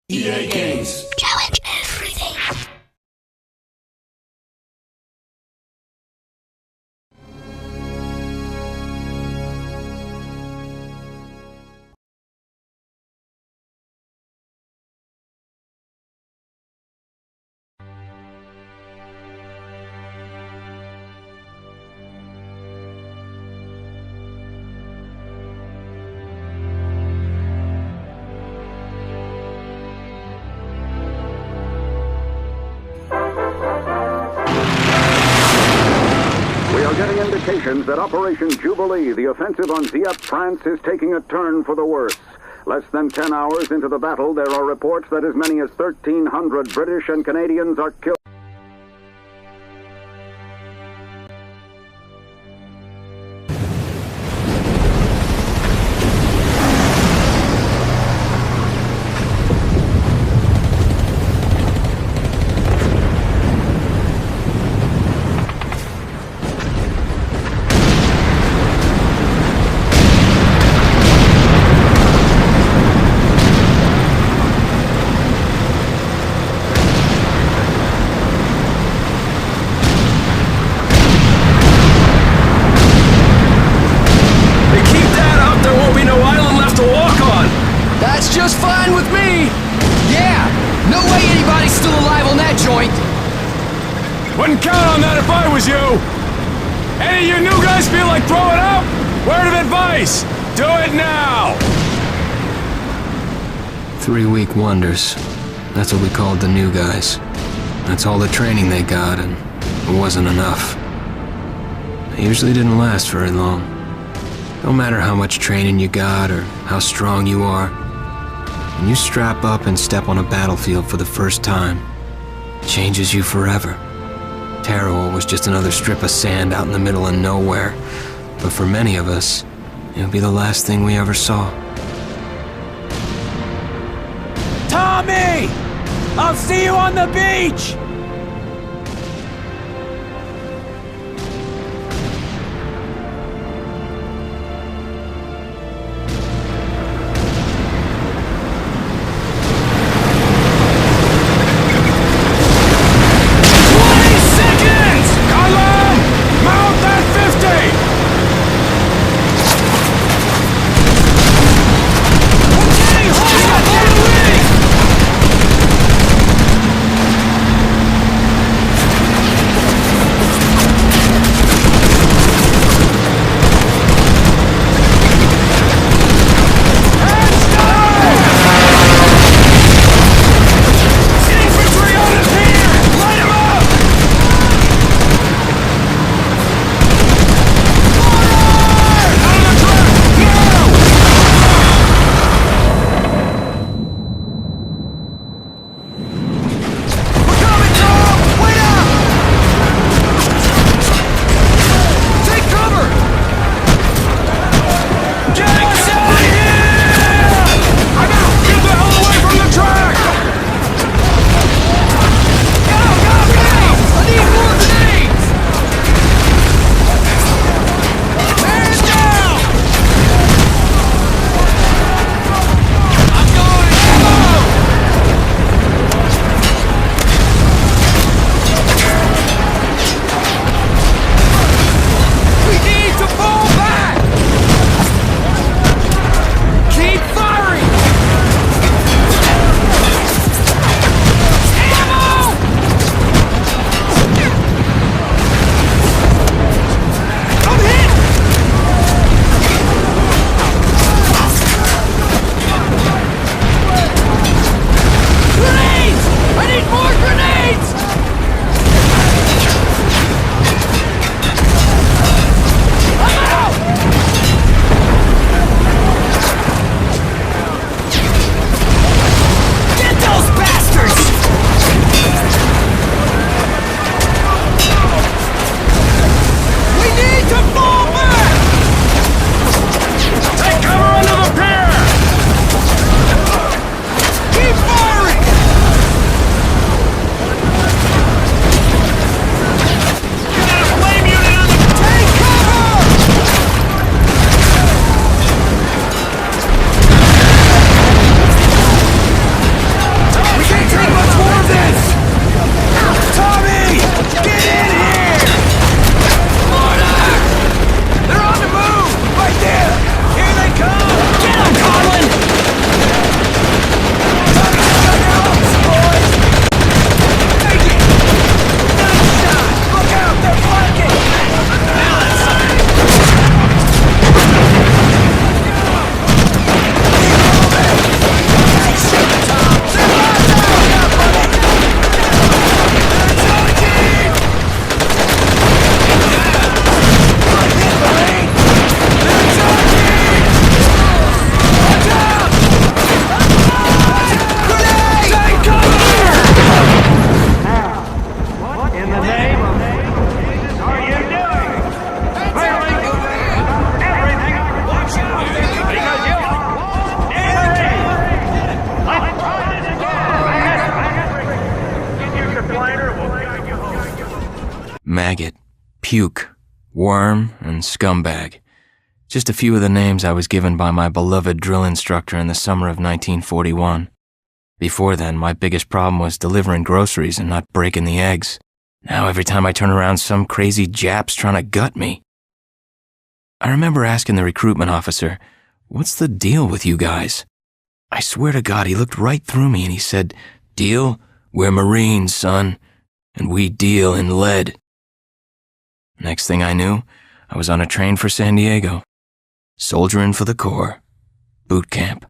EA Games. Challenge everything. We are getting indications that Operation Jubilee, the offensive on Dieppe, France, is taking a turn for the worse. Less than 10 hours into the battle, there are reports that as many as 1,300 British and Canadians are killed. That's just fine with me! Yeah! No way anybody's still alive on that joint! Wouldn't count on that if I was you! Any of you new guys feel like throwing up? Word of advice! Do it now! 3-week wonders. That's what we called the new guys. That's all the training they got, and it wasn't enough. They usually didn't last very long. No matter how much training you got or how strong you are, when you strap up and step on a battlefield for the first time, it changes you forever. Teruel was just another strip of sand out in the middle of nowhere, but for many of us, it would be the last thing we ever saw. Tommy! I'll see you on the beach! maggot, puke, worm, and scumbag. Just a few of the names I was given by my beloved drill instructor in the summer of 1941. Before then, my biggest problem was delivering groceries and not breaking the eggs. Now every time I turn around, some crazy Jap's trying to gut me. I remember asking the recruitment officer, "What's the deal with you guys?" I swear to God, he looked right through me and he said, "Deal? We're Marines, son, and we deal in lead." Next thing I knew, I was on a train for San Diego, soldiering for the Corps, boot camp.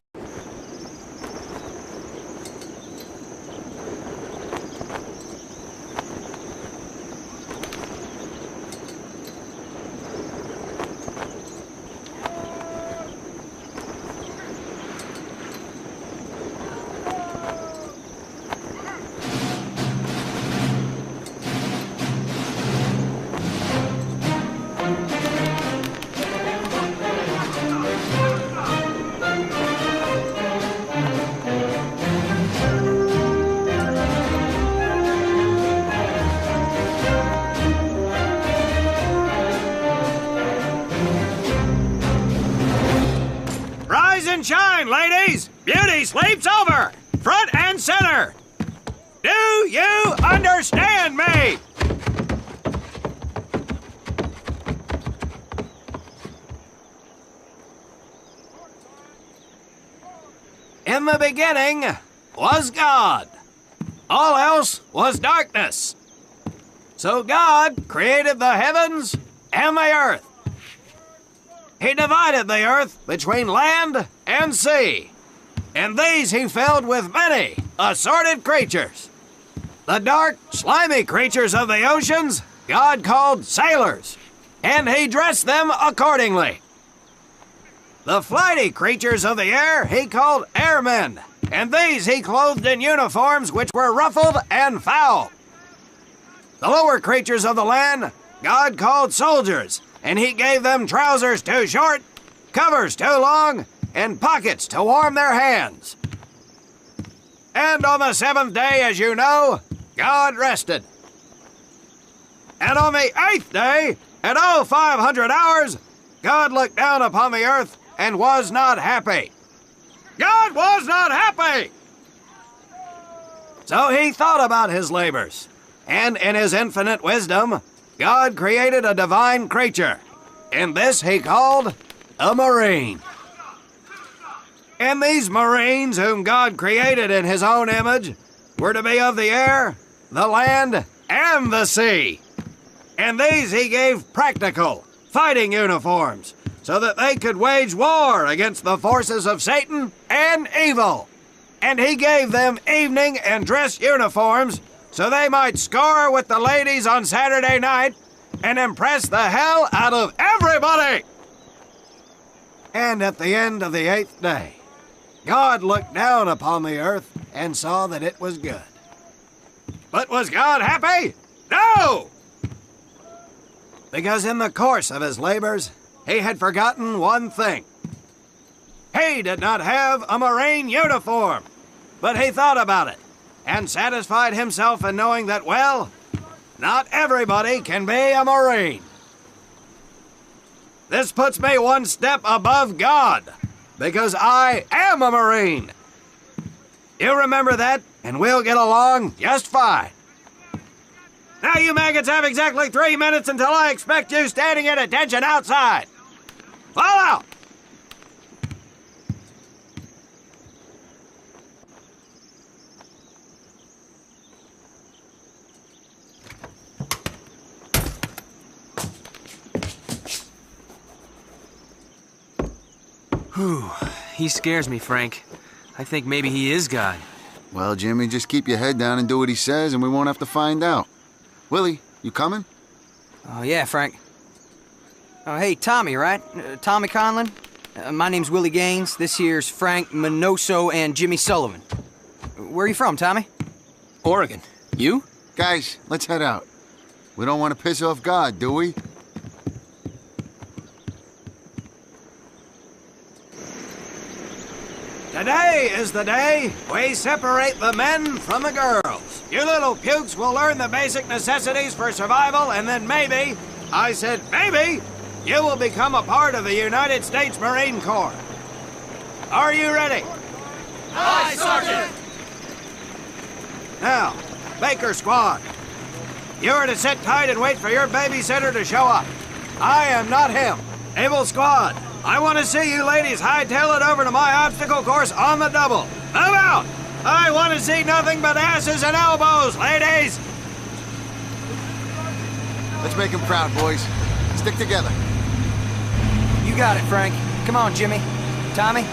Shine, ladies! Beauty sleeps over! Front and center! Do you understand me? In the beginning was God. All else was darkness. So God created the heavens and the earth. He divided the earth between land and sea, and these he filled with many assorted creatures. The dark, slimy creatures of the oceans God called sailors, and he dressed them accordingly. The flighty creatures of the air he called airmen, and these he clothed in uniforms which were ruffled and foul. The lower creatures of the land God called soldiers, and he gave them trousers too short, covers too long, and pockets to warm their hands. And on the seventh day, as you know, God rested. And on the eighth day, at 0500 hours, God looked down upon the earth and was not happy. God was not happy! So he thought about his labors, and in his infinite wisdom, God created a divine creature, and this he called a Marine. And these Marines, whom God created in his own image, were to be of the air, the land, and the sea. And these he gave practical, fighting uniforms, so that they could wage war against the forces of Satan and evil. And he gave them evening and dress uniforms, so they might score with the ladies on Saturday night and impress the hell out of everybody. And at the end of the eighth day, God looked down upon the earth and saw that it was good. But was God happy? No! Because in the course of his labors, he had forgotten one thing. He did not have a Marine uniform, but he thought about it and satisfied himself in knowing that, well, not everybody can be a Marine. This puts me one step above God, because I am a Marine. You remember that, and we'll get along just fine. Now you maggots have exactly 3 minutes until I expect you standing at attention outside. Fall out! Whew. He scares me, Frank. I think maybe he is God. Well, Jimmy, just keep your head down and do what he says, and we won't have to find out. Willie, you coming? Oh, yeah, Frank. Oh, hey, Tommy, right? Tommy Conlon? My name's Willie Gaines. This here's Frank Minoso and Jimmy Sullivan. Where are you from, Tommy? Oregon. You? Guys, let's head out. We don't want to piss off God, do we? Today Today is the day we separate the men from the girls. You little pukes will learn the basic necessities for survival, and then maybe, I said maybe, you will become a part of the United States Marine Corps. Are you ready? Aye, Sergeant! Now, Baker Squad, you are to sit tight and wait for your babysitter to show up. I am not him. Able Squad, I want to see you ladies hightail it over to my obstacle course on the double. Move out! I want to see nothing but asses and elbows, ladies! Let's make him proud, boys. Stick together. You got it, Frank. Come on, Jimmy. Tommy?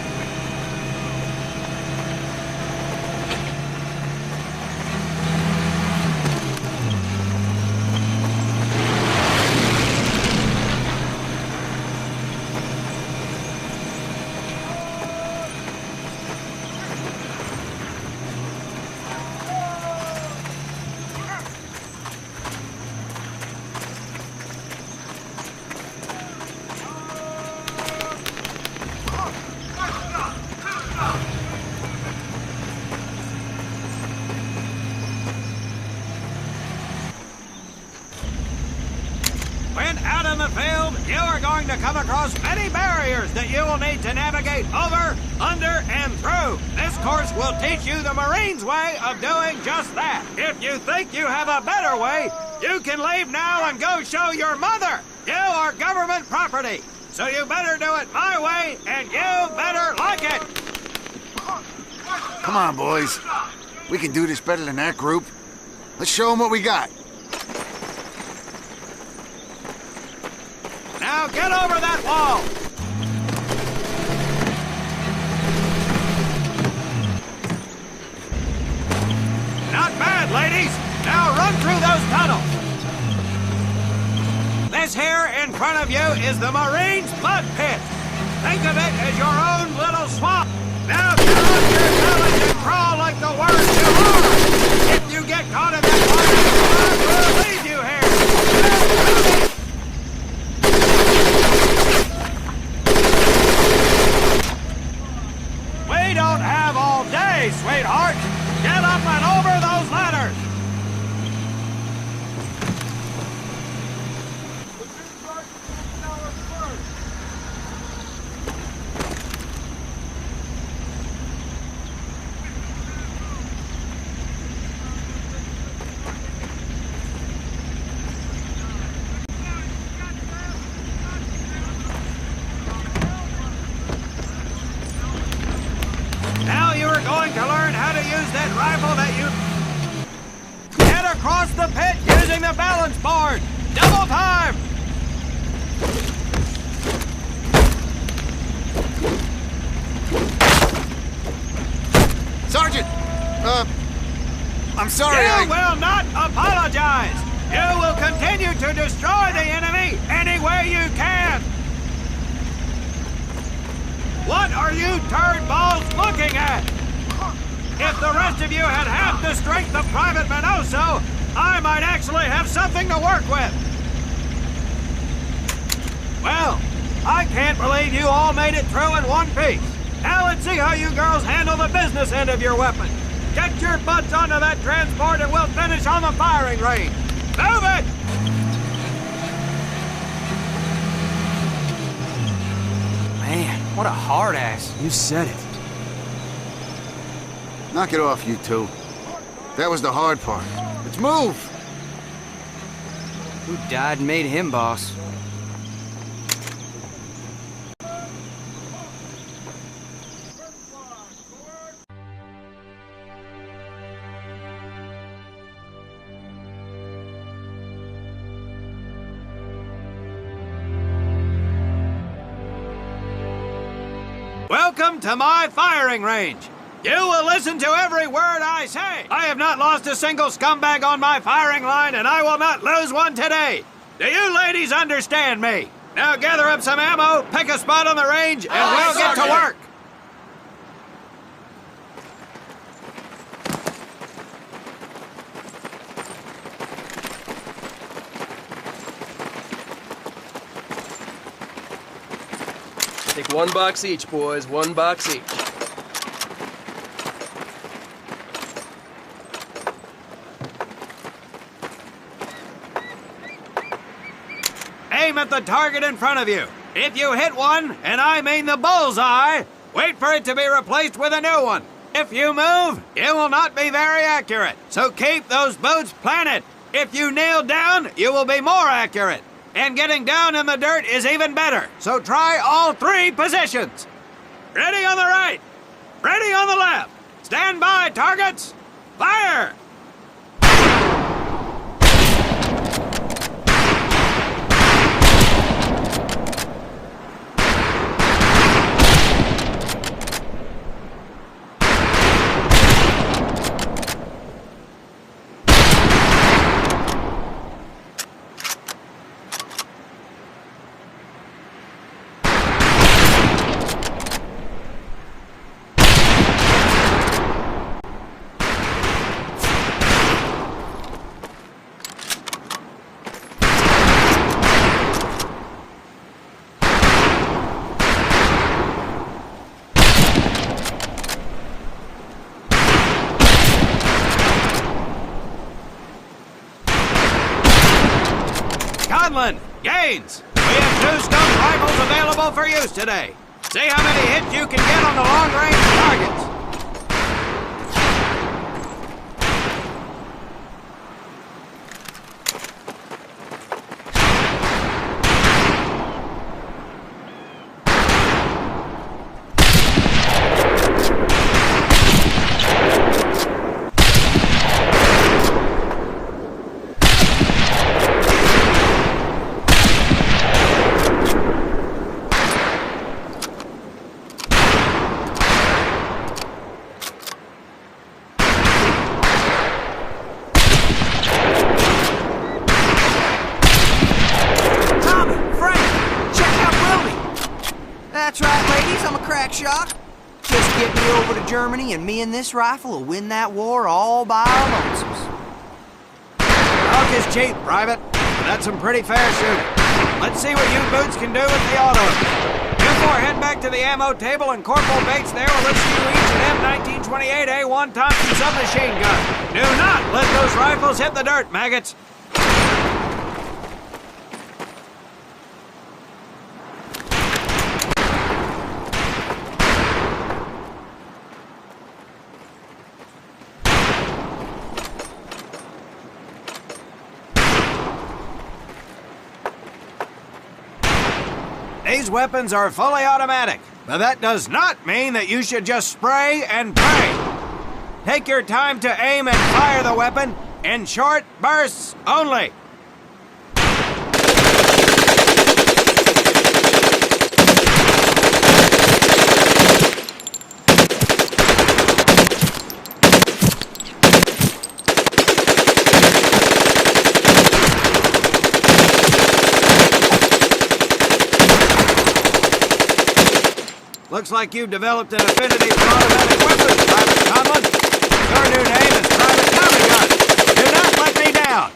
When out in the field, you are going to come across many barriers that you will need to navigate over, under, and through. This course will teach you the Marines' way of doing just that. If you think you have a better way, you can leave now and go show your mother. You are government property, so you better do it my way, and you better like it. Come on, boys. We can do this better than that group. Let's show them what we got. Now get over that wall! Not bad, ladies! Now run through those tunnels! This here in front of you is the Marines' mud pit. Think of it as your own little swamp. Now get on your bellies and crawl like the worst you are! If you get caught in that water, we'll leave you here! We don't have all day, sweetheart. Get up and over those ladders. Now you are going to learn how to use that rifle that you... Get across the pit using the balance board! Double time! Sergeant! I'm sorry, You will not apologize! You will continue to destroy the enemy any way you can! What are you turd balls looking at? If the rest of you had half the strength of Private Minoso, I might actually have something to work with. Well, I can't believe you all made it through in one piece. Now let's see how you girls handle the business end of your weapon. Get your butts onto that transport and we'll finish on the firing range. Move it! Man, what a hard ass. You said it. Knock it off, you two. That was the hard part. Let's move! Who died and made him boss? Welcome to my firing range. You will listen to every word I say. I have not lost a single scumbag on my firing line, and I will not lose one today. Do you ladies understand me? Now gather up some ammo, pick a spot on the range, and we'll get to work. Take 1 box each, boys. 1 box each. aim at the target in front of you. If you hit one, and I mean the bullseye, wait for it to be replaced with a new one. If you move, it will not be very accurate. So keep those boots planted. If you kneel down, you will be more accurate. And getting down in the dirt is even better. So try all 3 positions. Ready on the right. Ready on the left. Stand by, targets. Fire! Conlon, Gaines, we have 2 stone rifles available for use today. See how many hits you can get on the long-range targets. That's right, ladies, I'm a crack shot. Just get me over to Germany and me and this rifle will win that war all by our lonesomes. Talk is cheap, Private. That's some pretty fair shooting. Let's see what you boots can do with the auto. You 4 head back to the ammo table and Corporal Bates there will issue you each an M1928A1 Thompson submachine gun. Do not let those rifles hit the dirt, maggots. These weapons are fully automatic, but that does not mean that you should just spray and pray. Take your time to aim and fire the weapon in short bursts only. Looks like you've developed an affinity for automatic weapons, Private Conlon. Your new name is Private Tommy Gun. Do not let me down.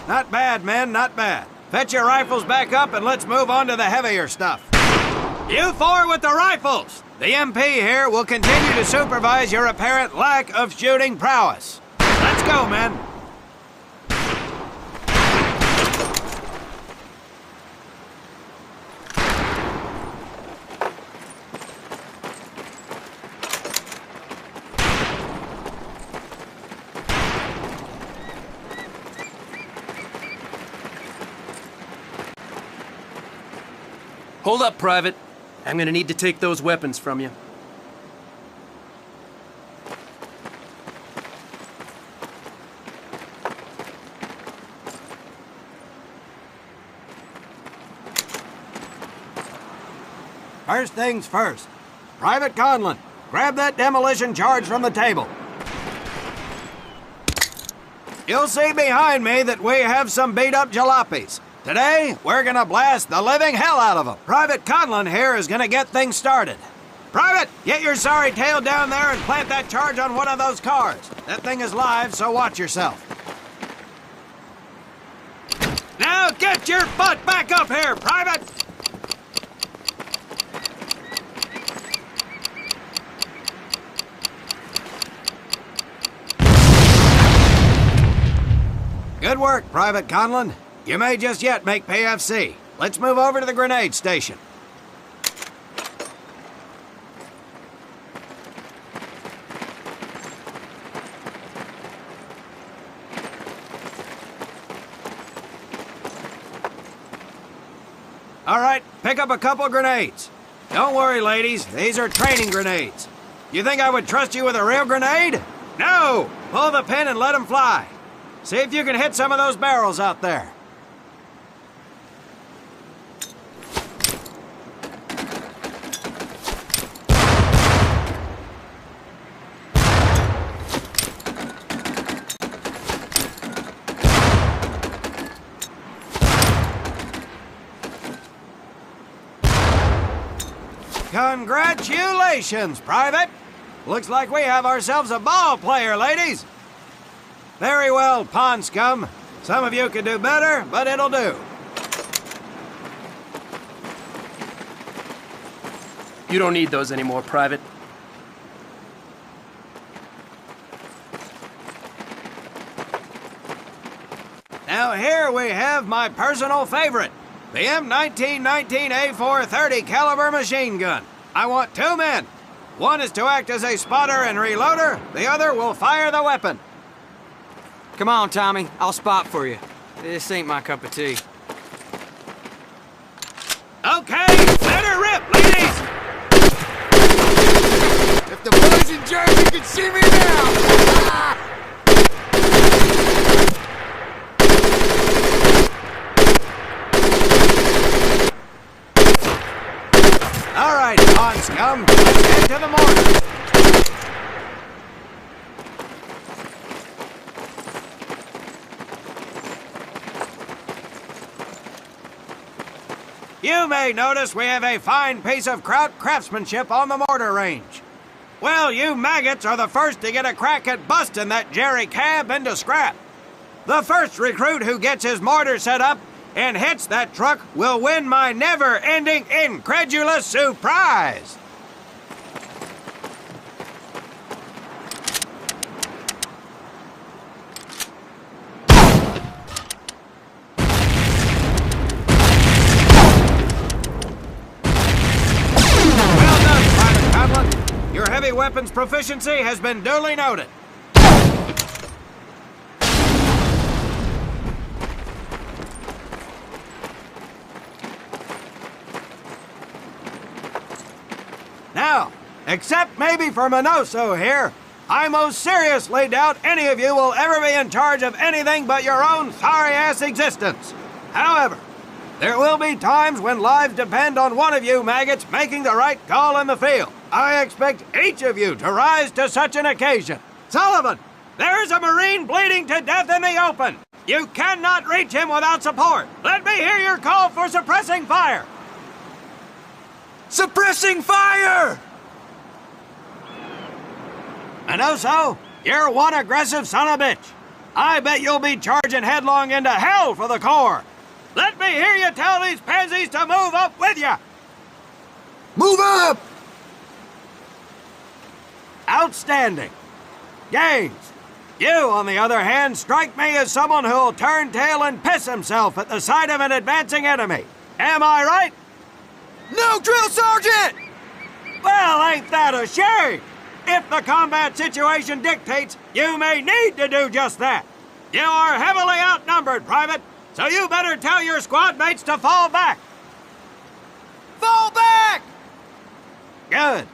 Not bad, men, not bad. Fetch your rifles back up and let's move on to the heavier stuff. You 4 with the rifles. The MP here will continue to supervise your apparent lack of shooting prowess. Let's go, men. Hold up, Private. I'm gonna need to take those weapons from you. First things first. Private Conlon, grab that demolition charge from the table. You'll see behind me that we have some beat-up jalopies. Today, we're gonna blast the living hell out of them. Private Conlon here is gonna get things started. Private, get your sorry tail down there and plant that charge on one of those cars. That thing is live, so watch yourself. Now get your butt back up here, Private! Good work, Private Conlon. You may just yet make PFC. Let's move over to the grenade station. All right, pick up a couple grenades. Don't worry, ladies. These are training grenades. You think I would trust you with a real grenade? No! Pull the pin and let them fly. See if you can hit some of those barrels out there. Congratulations, Private! Looks like we have ourselves a ball player, ladies. Very well, pond scum. Some of you could do better, but it'll do. You don't need those anymore, Private. Now here we have my personal favorite, the M1919A4 30 caliber machine gun. I want 2 men. One is to act as a spotter and reloader. The other will fire the weapon. Come on, Tommy. I'll spot for you. This ain't my cup of tea. Okay, let her rip, ladies! If the boys in Jersey can see me now! All right, pond scum, let's head to the mortar. You may notice we have a fine piece of kraut craftsmanship on the mortar range. Well, you maggots are the first to get a crack at busting that Jerry cab into scrap. The first recruit who gets his mortar set up and hits that truck will win my never-ending incredulous surprise. Well done, Private Conlon. Your heavy weapons proficiency has been duly noted. Now, except maybe for Minoso here, I most seriously doubt any of you will ever be in charge of anything but your own sorry-ass existence. However, there will be times when lives depend on one of you maggots making the right call in the field. I expect each of you to rise to such an occasion. Sullivan, there is a Marine bleeding to death in the open. You cannot reach him without support. Let me hear your call for suppressing fire. Suppressing fire! Minoso, you're one aggressive son of a bitch. I bet you'll be charging headlong into hell for the Corps. Let me hear you tell these pansies to move up with you. Move up! Outstanding. Gaines, you, on the other hand, strike me as someone who'll turn tail and piss himself at the sight of an advancing enemy. Am I right? No, drill sergeant! Well, ain't that a shame? If the combat situation dictates, you may need to do just that. You are heavily outnumbered, Private, so you better tell your squad mates to fall back. Fall back! Good.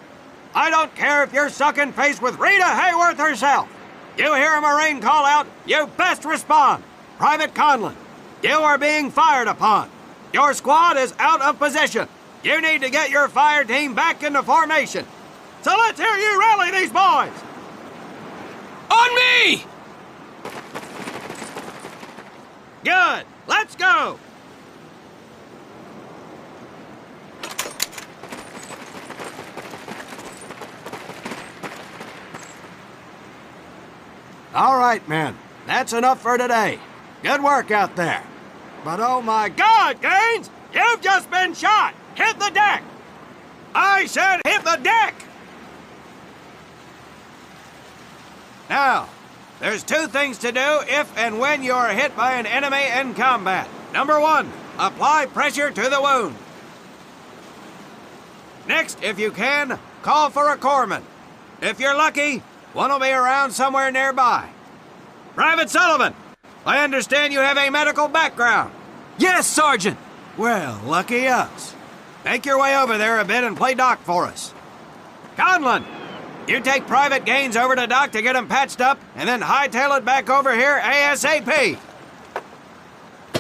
I don't care if you're sucking face with Rita Hayworth herself. You hear a Marine call out, you best respond. Private Conlon, you are being fired upon. Your squad is out of position. You need to get your fire team back into formation. So let's hear you rally these boys. On me! Good. Let's go. All right, men. That's enough for today. Good work out there. But oh my God, Gaines! You've just been shot! Hit the deck! I said hit the deck! Now, there's 2 things to do if and when you're hit by an enemy in combat. Number 1, apply pressure to the wound. Next, if you can, call for a corpsman. If you're lucky, one will be around somewhere nearby. Private Sullivan, I understand you have a medical background. Yes, Sergeant! Well, lucky us. Make your way over there a bit and play doc for us. Conlon, you take Private Gaines over to Doc to get him patched up, and then hightail it back over here ASAP.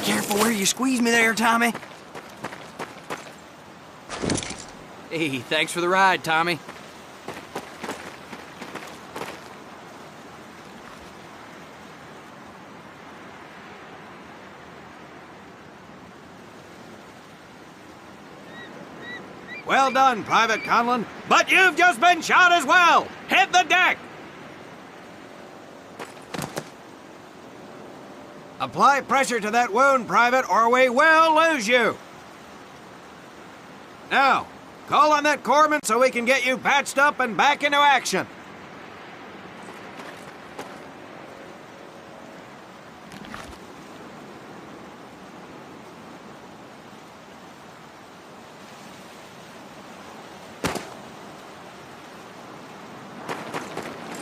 Careful where you squeeze me there, Tommy. Hey, thanks for the ride, Tommy. Well done, Private Conlon, but you've just been shot as well. Hit the deck. Apply pressure to that wound, Private, or we will lose you. Now, call on that corpsman so we can get you patched up and back into action.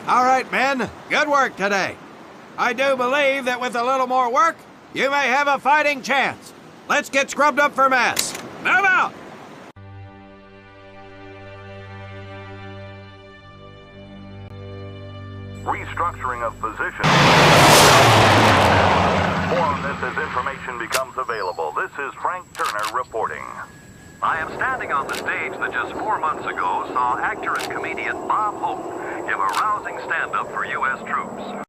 All right, men. Good work today. I do believe that with a little more work, you may have a fighting chance. Let's get scrubbed up for mass. Move out! Restructuring of position. More on this as information becomes available. This is Frank Turner reporting. I am standing on the stage that just 4 months ago saw actor and comedian Bob Hope give a rousing stand-up for U.S. troops.